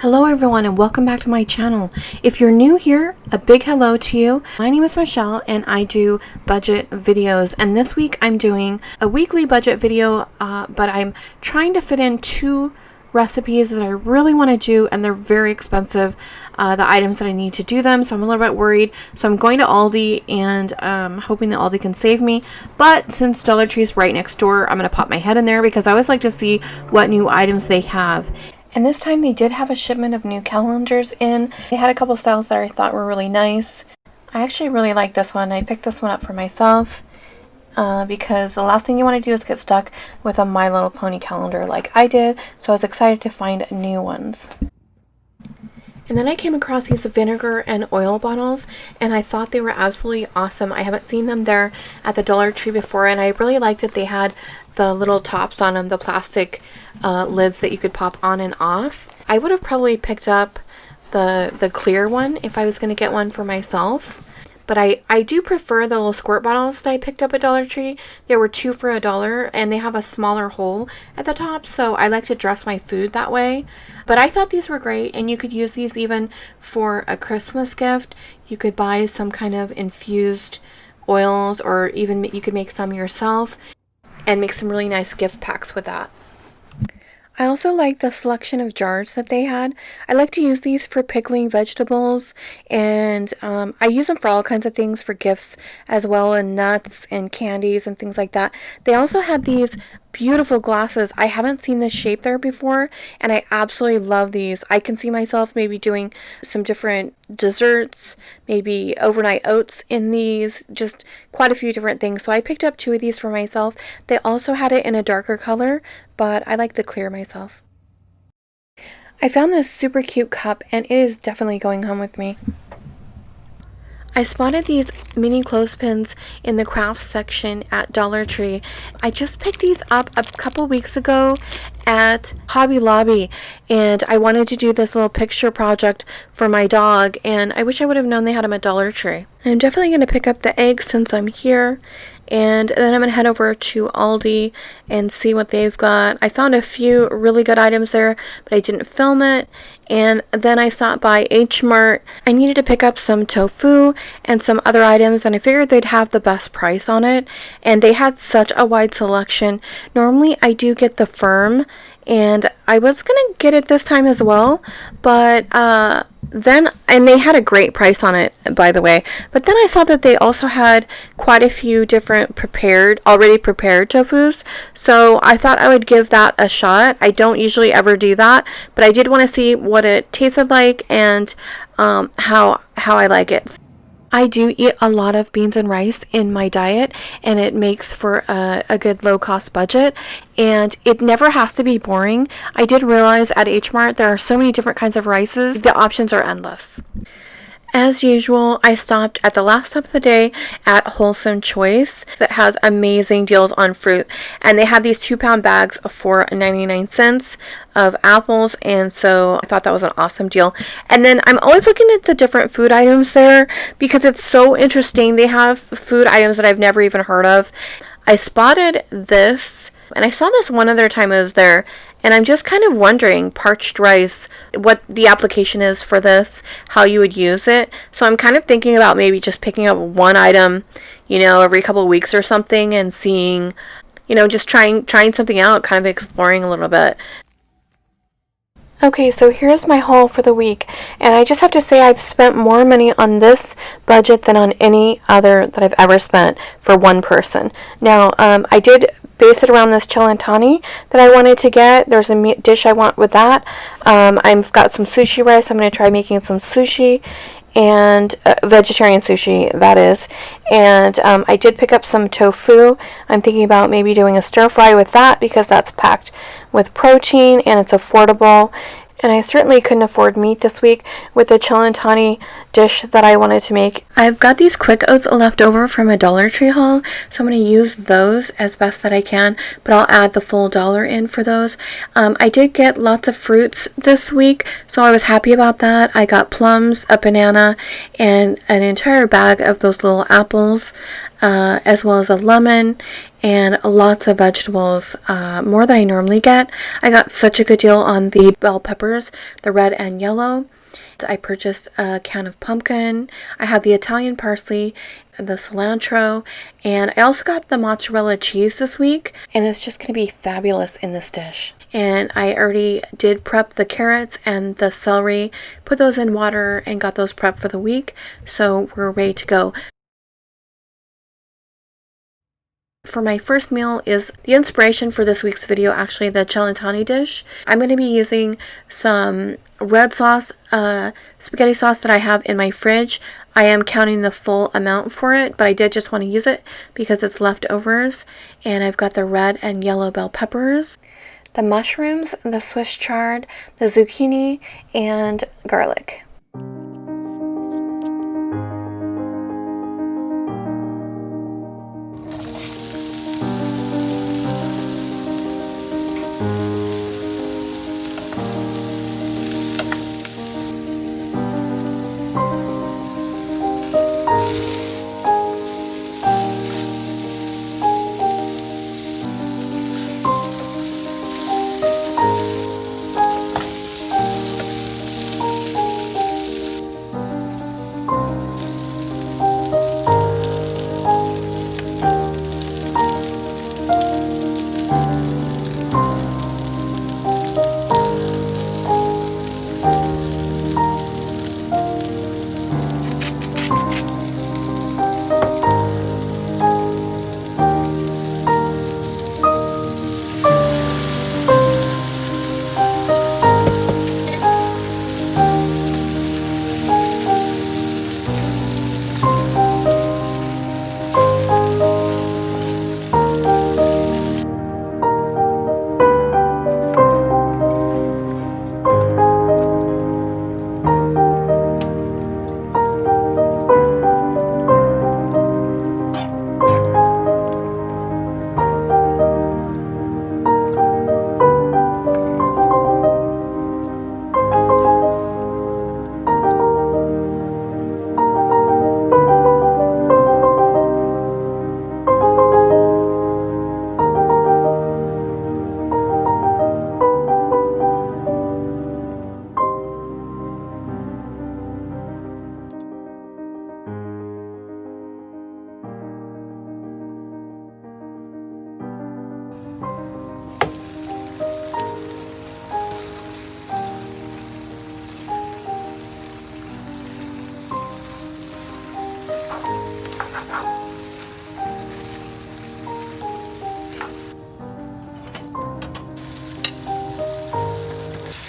Hello everyone and welcome back to my channel. If you're new here, a big hello to you. My name is Michelle and I do budget videos, and this week I'm doing a weekly budget video, but I'm trying to fit in two recipes that I really want to do, and they're very expensive, the items that I need to do them, so I'm a little bit worried. So I'm going to Aldi and hoping that Aldi can save me, but since Dollar Tree is right next door, I'm going to pop my head in there because I always like to see what new items they have. And this time they did have a shipment of new calendars in. They had a couple styles that I thought were really nice. I actually really like this one. I picked this one up for myself because the last thing you want to do is get stuck with a My Little Pony calendar like I did. So I was excited to find new ones. And then I came across these vinegar and oil bottles, and I thought they were absolutely awesome. I haven't seen them there at the Dollar Tree before, and I really liked that they had the little tops on them, the plastic lids that you could pop on and off. I would have probably picked up the clear one if I was going to get one for myself. But I do prefer the little squirt bottles that I picked up at Dollar Tree. There were two for $1, and they have a smaller hole at the top, so I like to dress my food that way. But I thought these were great, and you could use these even for a Christmas gift. You could buy some kind of infused oils, or even you could make some yourself and make some really nice gift packs with that. I also like the selection of jars that they had. I like to use these for pickling vegetables, and I use them for all kinds of things, for gifts as well, and nuts and candies and things like that. They also had these beautiful glasses. I haven't seen this shape there before, and I absolutely love these. I can see myself maybe doing some different desserts, maybe overnight oats in these, just quite a few different things. So I picked up two of these for myself. They also had it in a darker color, but I like the clear myself. I found this super cute cup, and it is definitely going home with me. I spotted these mini clothespins in the crafts section at Dollar Tree. I just picked these up a couple weeks ago at Hobby Lobby, and I wanted to do this little picture project for my dog, and I wish I would have known they had them at Dollar Tree. I'm definitely going to pick up the eggs since I'm here, and then I'm going to head over to Aldi and see what they've got. I found a few really good items there, but I didn't film it. And then I stopped by H Mart. I needed to pick up some tofu and some other items, and I figured they'd have the best price on it. And they had such a wide selection. Normally I do get the firm, and I was going to get it this time as well, but and they had a great price on it, by the way. But then I saw that they also had quite a few different already prepared tofus. So I thought I would give that a shot. I don't usually ever do that, but I did want to see what it tasted like and how I like it. I do eat a lot of beans and rice in my diet, and it makes for a good low-cost budget, and it never has to be boring. I did realize at H Mart there are so many different kinds of rices. The options are endless. As usual, I stopped at the last stop of the day at Wholesome Choice that has amazing deals on fruit, and they had these 2-pound bags for 99 cents of apples, and so I thought that was an awesome deal. And then I'm always looking at the different food items there because it's so interesting. They have food items that I've never even heard of. I spotted this, and I saw this one other time I was there, and I'm just kind of wondering, parched rice, what the application is for this, how you would use it. So I'm kind of thinking about maybe just picking up one item, every couple of weeks or something, and seeing, just trying something out, kind of exploring a little bit. Okay, so here's my haul for the week, and I just have to say I've spent more money on this budget than on any other that I've ever spent for one person. Now, I did base it around this cellantani that I wanted to get. There's a dish I want with that. I've got some sushi rice. I'm going to try making some sushi, and vegetarian sushi, that is. And I did pick up some tofu. I'm thinking about maybe doing a stir fry with that because that's packed with protein and it's affordable. And I certainly couldn't afford meat this week with the cellantani dish that I wanted to make. I've got these quick oats left over from a Dollar Tree haul, so I'm going to use those as best that I can, but I'll add the full dollar in for those. I did get lots of fruits this week, so I was happy about that. I got plums, a banana, and an entire bag of those little apples, as well as a lemon, and lots of vegetables, more than I normally get. I got such a good deal on the bell peppers, the red and yellow. I purchased a can of pumpkin. I have the Italian parsley, the cilantro, and I also got the mozzarella cheese this week, and it's just going to be fabulous in this dish. And I already did prep the carrots and the celery, put those in water, and got those prepped for the week, so we're ready to go. For my first meal is the inspiration for this week's video, actually the cellantani dish. I'm going to be using some red sauce, spaghetti sauce that I have in my fridge. I am counting the full amount for it, but I did just want to use it because it's leftovers. And I've got the red and yellow bell peppers, the mushrooms, the Swiss chard, the zucchini, and garlic.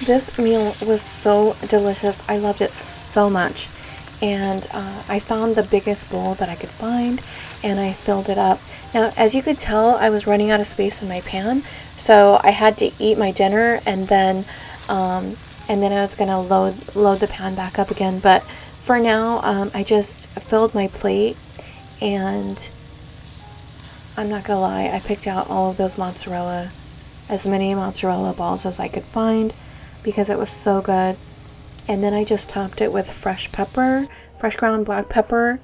This meal was so delicious. I loved it so much. And I found the biggest bowl that I could find, and I filled it up. Now, as you could tell, I was running out of space in my pan, so I had to eat my dinner, and then I was gonna load the pan back up again. But for now, I just filled my plate, and I'm not gonna lie, I picked out all of those mozzarella, as many mozzarella balls as I could find, because it was so good. And then I just topped it with fresh pepper, fresh ground black pepper.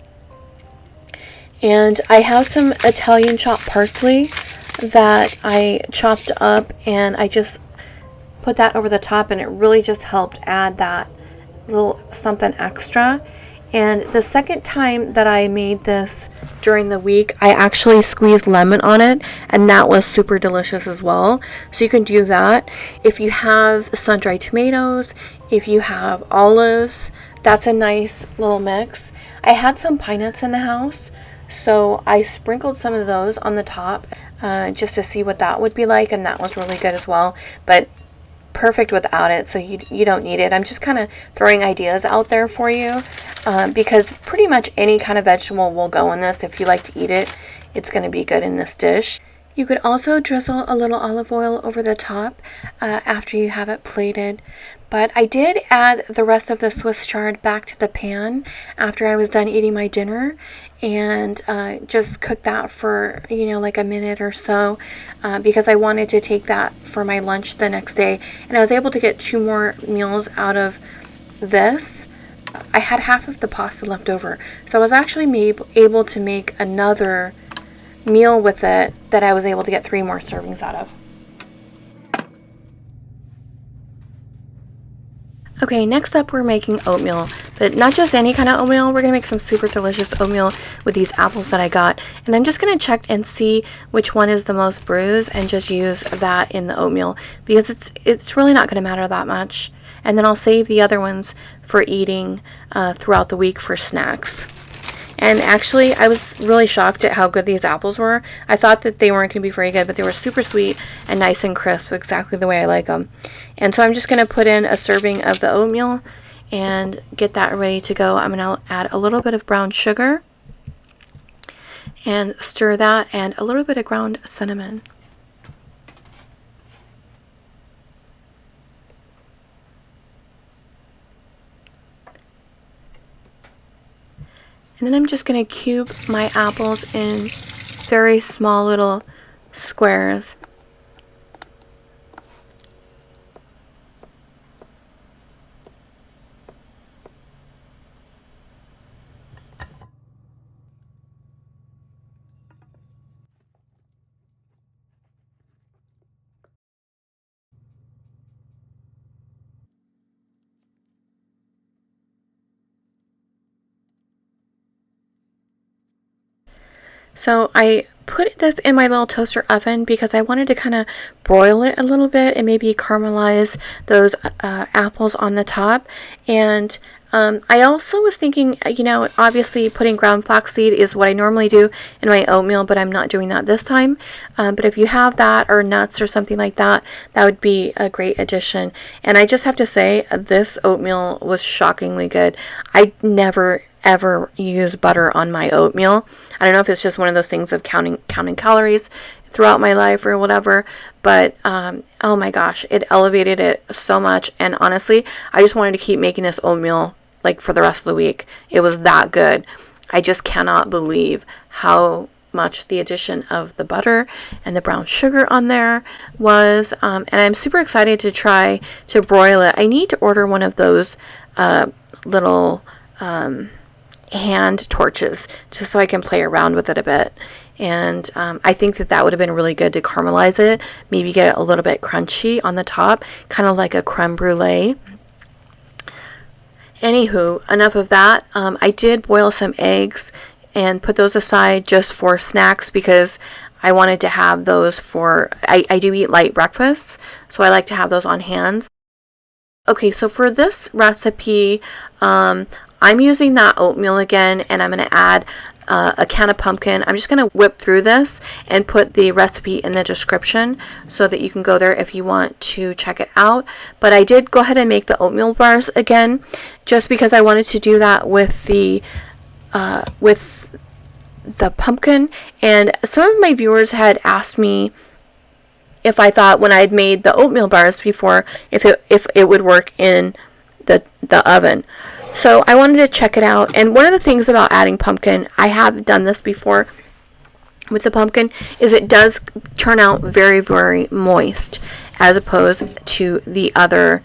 And I have some Italian chopped parsley that I chopped up, and I just put that over the top, and it really just helped add that little something extra. And the second time that I made this during the week, I actually squeezed lemon on it, and that was super delicious as well. So you can do that. If you have sun-dried tomatoes, if you have olives, that's a nice little mix. I had some pine nuts in the house, so I sprinkled some of those on the top just to see what that would be like, and that was really good as well. But perfect without it, so you don't need it. I'm just kind of throwing ideas out there for you, because pretty much any kind of vegetable will go in this. If you like to eat it, it's going to be good in this dish. You could also drizzle a little olive oil over the top after you have it plated. But I did add the rest of the Swiss chard back to the pan after I was done eating my dinner, and just cook that for, like a minute or so, because I wanted to take that for my lunch the next day. And I was able to get 2 more meals out of this. I had half of the pasta left over, so I was actually able to make another meal with it that I was able to get 3 more servings out of. Okay, next up we're making oatmeal, but not just any kind of oatmeal. We're going to make some super delicious oatmeal with these apples that I got, and I'm just going to check and see which one is the most bruised and just use that in the oatmeal, because it's really not going to matter that much, and then I'll save the other ones for eating throughout the week for snacks. And actually, I was really shocked at how good these apples were. I thought that they weren't going to be very good, but they were super sweet and nice and crisp, exactly the way I like them. And so I'm just going to put in a serving of the oatmeal and get that ready to go. I'm going to add a little bit of brown sugar and stir that, and a little bit of ground cinnamon. And then I'm just going to cube my apples in very small little squares. So I put this in my little toaster oven because I wanted to kind of broil it a little bit and maybe caramelize those apples on the top. And I also was thinking, obviously putting ground flaxseed is what I normally do in my oatmeal, but I'm not doing that this time. But if you have that, or nuts or something like that, that would be a great addition. And I just have to say, this oatmeal was shockingly good. I never ever use butter on my oatmeal. I don't know if it's just one of those things of counting calories throughout my life or whatever, but oh my gosh, it elevated it so much. And honestly, I just wanted to keep making this oatmeal like for the rest of the week. It was that good. I just cannot believe how much the addition of the butter and the brown sugar on there was, and I'm super excited to try to broil it. I need to order one of those little hand torches just so I can play around with it a bit. And I think that would have been really good to caramelize it, maybe get it a little bit crunchy on the top, kind of like a creme brulee. Anywho, enough of that. I did boil some eggs and put those aside just for snacks, because I wanted to have those for, I do eat light breakfasts, so I like to have those on hand. Okay, so for this recipe, I'm using that oatmeal again, and I'm going to add a can of pumpkin. I'm just going to whip through this and put the recipe in the description so that you can go there if you want to check it out. But I did go ahead and make the oatmeal bars again, just because I wanted to do that with the pumpkin. And some of my viewers had asked me if I thought when I had made the oatmeal bars before, if it would work in the oven. So I wanted to check it out. And one of the things about adding pumpkin, I have done this before with the pumpkin, is it does turn out very, very moist as opposed to the other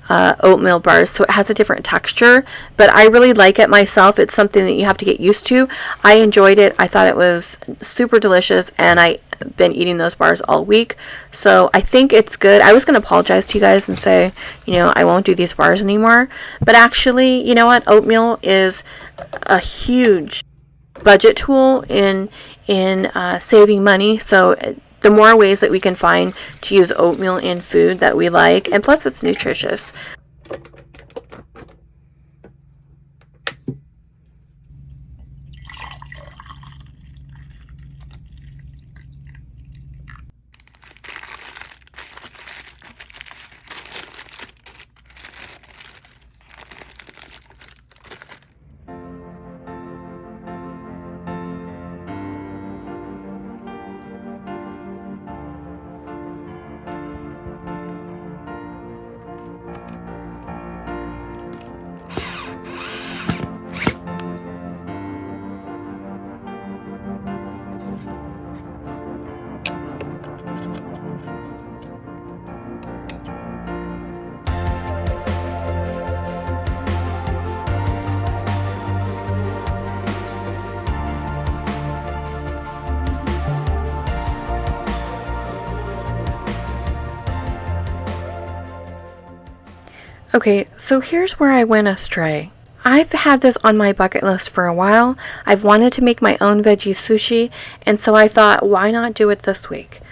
oatmeal bars. So it has a different texture, but I really like it myself. It's something that you have to get used to. I enjoyed it. I thought it was super delicious, and I've been eating those bars all week. So I think it's good. I was going to apologize to you guys and say, I won't do these bars anymore. But actually, you know what? Oatmeal is a huge budget tool in saving money. So the more ways that we can find to use oatmeal in food that we like, and plus it's nutritious. Okay, so here's where I went astray. I've had this on my bucket list for a while. I've wanted to make my own veggie sushi, and so I thought, why not do it this week?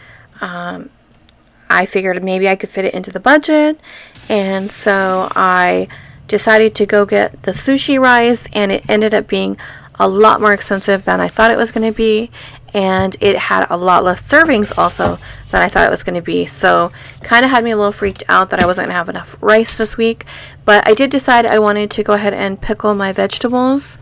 I figured maybe I could fit it into the budget, and so I decided to go get the sushi rice, and it ended up being a lot more expensive than I thought it was going to be, and it had a lot less servings also than I thought it was going to be. So kind of had me a little freaked out that I wasn't going to have enough rice this week, but I did decide I wanted to go ahead and pickle my vegetables.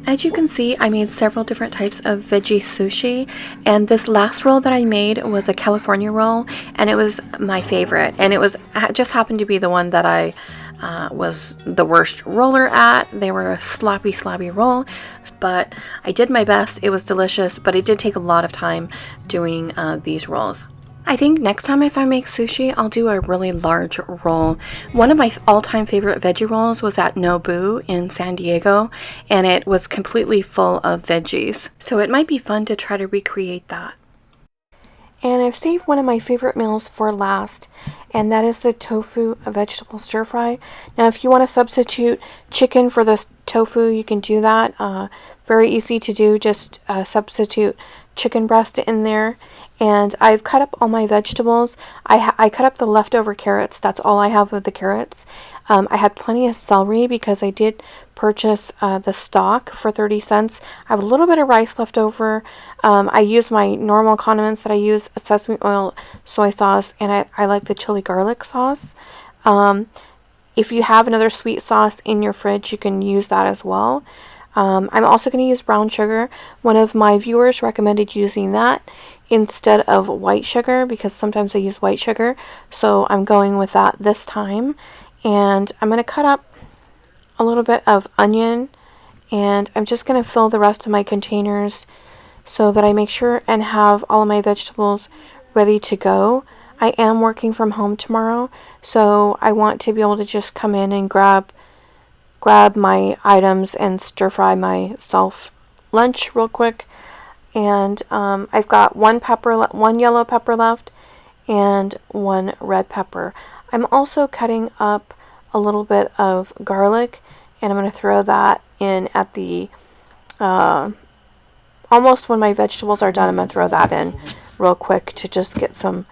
As you can see, I made several different types of veggie sushi, and this last roll that I made was a California roll, and it was my favorite, and it just happened to be the one that I was the worst roller at. They were a sloppy roll, but I did my best. It was delicious, but it did take a lot of time doing these rolls. I think next time if I make sushi, I'll do a really large roll. One of my all-time favorite veggie rolls was at Nobu in San Diego, and it was completely full of veggies. So it might be fun to try to recreate that. And I've saved one of my favorite meals for last, and that is the tofu vegetable stir fry. Now if you want to substitute chicken for the tofu, you can do that. Very easy to do, just substitute chicken breast in there. And I've cut up all my vegetables. I cut up the leftover carrots. That's all I have of the carrots. I had plenty of celery because I did purchase the stock for 30 cents. I have a little bit of rice left over. I use my normal condiments that I use: sesame oil, soy sauce, and I like the chili garlic sauce. If you have another sweet sauce in your fridge, you can use that as well. I'm also going to use brown sugar. One of my viewers recommended using that instead of white sugar because sometimes I use white sugar, so I'm going with that this time. And I'm going to cut up a little bit of onion, and I'm just going to fill the rest of my containers so that I make sure and have all of my vegetables ready to go. I am working from home tomorrow, so I want to be able to just come in and grab my items and stir fry myself lunch real quick. and I've got one yellow pepper left and one red pepper. I'm also cutting up a little bit of garlic, and I'm going to throw that in at the almost when my vegetables are done. I'm going to throw that in real quick to just get some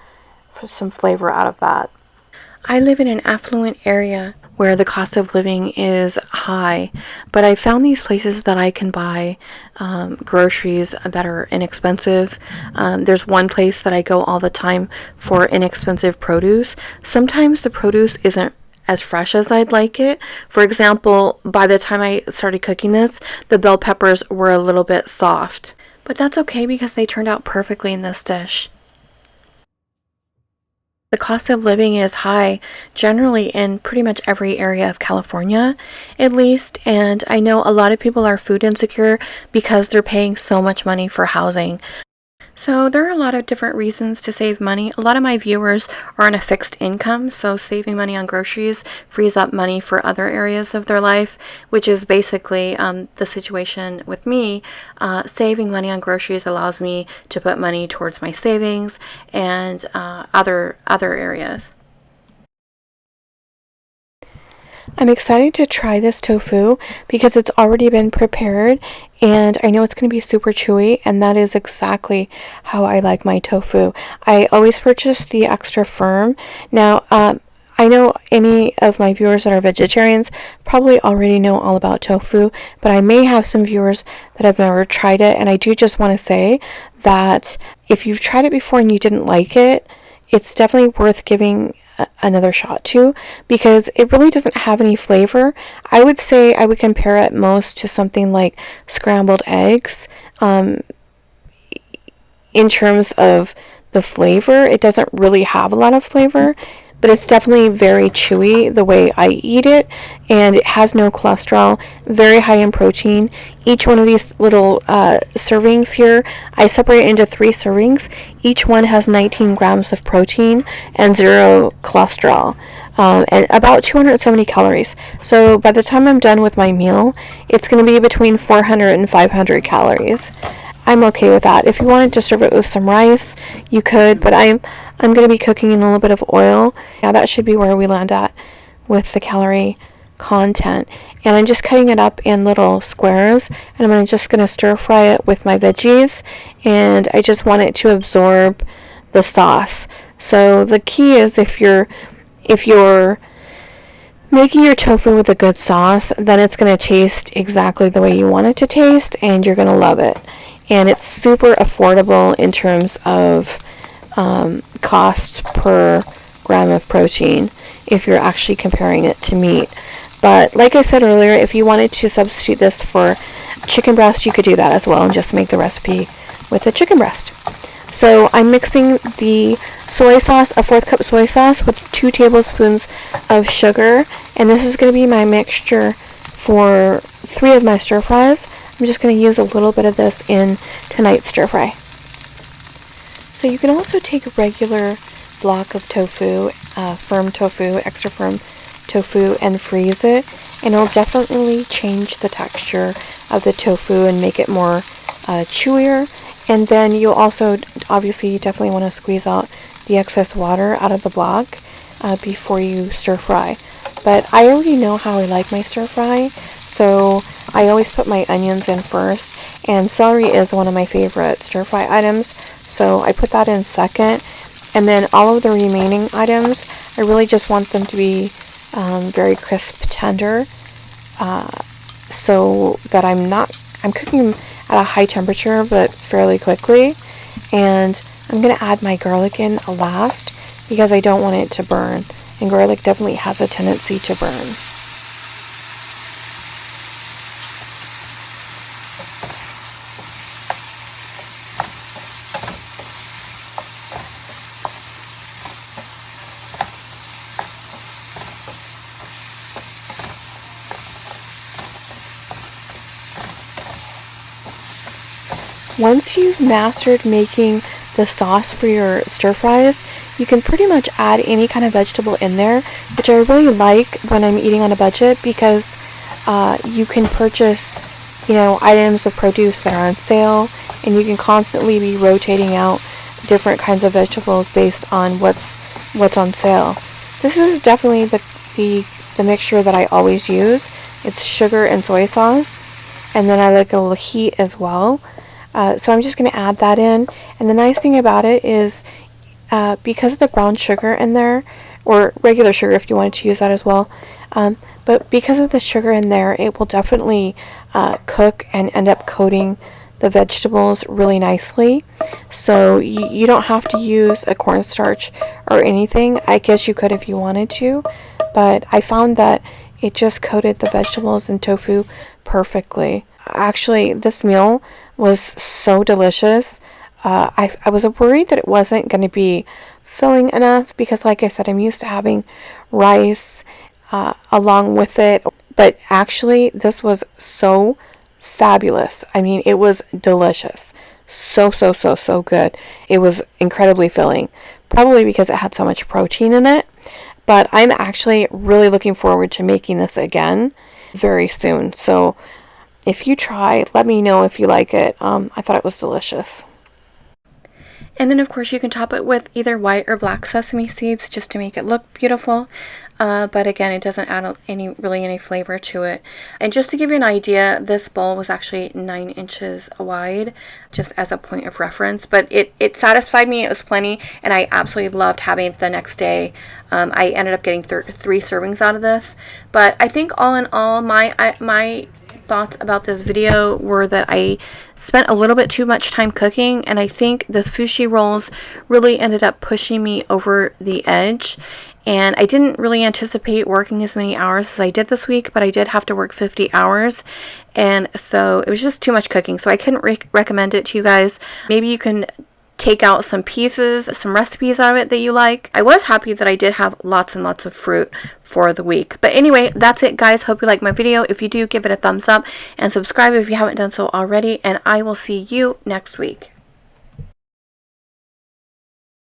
flavor out of that. I live in an affluent area where the cost of living is high, but I found these places that I can buy groceries that are inexpensive. There's one place that I go all the time for inexpensive produce. Sometimes the produce isn't as fresh as I'd like it. For example, by the time I started cooking this, the bell peppers were a little bit soft, but that's okay because they turned out perfectly in this dish. The cost of living is high generally in pretty much every area of California, at least, and I know a lot of people are food insecure because they're paying so much money for housing. So there are a lot of different reasons to save money. A lot of my viewers are on a fixed income, so saving money on groceries frees up money for other areas of their life, which is basically the situation with me. Saving money on groceries allows me to put money towards my savings and other areas. I'm excited to try this tofu because it's already been prepared and I know it's going to be super chewy, and that is exactly how I like my tofu. I always purchase the extra firm. Now, I know any of my viewers that are vegetarians probably already know all about tofu, but I may have some viewers that have never tried it, and I do just want to say that if you've tried it before and you didn't like it, it's definitely worth giving another shot to, because it really doesn't have any flavor. I would say I would compare it most to something like scrambled eggs. In terms of the flavor, it doesn't really have a lot of flavor, but it's definitely very chewy the way I eat it, and it has no cholesterol, very high in protein. Each one of these little servings here, I separate into 3 servings. Each one has 19 grams of protein and 0 cholesterol, and about 270 calories. So by the time I'm done with my meal, it's going to be between 400 and 500 calories. I'm okay with that. If you wanted to serve it with some rice, you could, but I'm going to be cooking in a little bit of oil. Yeah, that should be where we land at with the calorie content. And I'm just cutting it up in little squares, and I'm just going to stir fry it with my veggies, and I just want it to absorb the sauce. So the key is if you're making your tofu with a good sauce, then it's going to taste exactly the way you want it to taste, and you're going to love it. And it's super affordable in terms of cost per gram of protein if you're actually comparing it to meat. But like I said earlier, if you wanted to substitute this for chicken breast, you could do that as well and just make the recipe with the chicken breast. So I'm mixing the soy sauce, a 4th cup soy sauce, with 2 tablespoons of sugar, and this is going to be my mixture for 3 of my stir fries. I'm just going to use a little bit of this in tonight's stir fry. So you can also take a regular block of tofu, firm tofu, extra firm tofu, and freeze it, and it'll definitely change the texture of the tofu and make it more chewier. And then you'll also, obviously, you definitely want to squeeze out the excess water out of the block before you stir fry. But I already know how I like my stir fry, so I always put my onions in first, and celery is one of my favorite stir fry items, so I put that in second. And then all of the remaining items, I really just want them to be very crisp, tender, so that I'm cooking them at a high temperature but fairly quickly. And I'm going to add my garlic in last because I don't want it to burn, and garlic definitely has a tendency to burn. Once you've mastered making the sauce for your stir fries, you can pretty much add any kind of vegetable in there, which I really like when I'm eating on a budget, because you can purchase, items of produce that are on sale, and you can constantly be rotating out different kinds of vegetables based on what's on sale. This is definitely the mixture that I always use. It's sugar and soy sauce, and then I like a little heat as well. So I'm just going to add that in. And the nice thing about it is because of the brown sugar in there, or regular sugar if you wanted to use that as well, but because of the sugar in there, it will definitely cook and end up coating the vegetables really nicely. So you don't have to use a cornstarch or anything. I guess you could if you wanted to, but I found that it just coated the vegetables and tofu perfectly. Actually, this meal was so delicious. I was worried that it wasn't going to be filling enough because, like I said, I'm used to having rice along with it. But actually, this was so fabulous. I mean, it was delicious. So good. It was incredibly filling. Probably because it had so much protein in it. But I'm actually really looking forward to making this again very soon. So if you try, let me know if you like it. I thought it was delicious. And then, of course, you can top it with either white or black sesame seeds just to make it look beautiful. But again, it doesn't add any flavor to it. And just to give you an idea, this bowl was actually 9 inches wide, just as a point of reference. But it satisfied me. It was plenty, and I absolutely loved having it the next day. I ended up getting 3 servings out of this. But I think all in all, my thoughts about this video were that I spent a little bit too much time cooking, and I think the sushi rolls really ended up pushing me over the edge. And I didn't really anticipate working as many hours as I did this week, but I did have to work 50 hours. And so it was just too much cooking. So I couldn't recommend it to you guys. Maybe you can take out some pieces, some recipes out of it that you like. I was happy that I did have lots and lots of fruit for the week. But anyway, that's it, guys. Hope you like my video. If you do, give it a thumbs up and subscribe if you haven't done so already. And I will see you next week.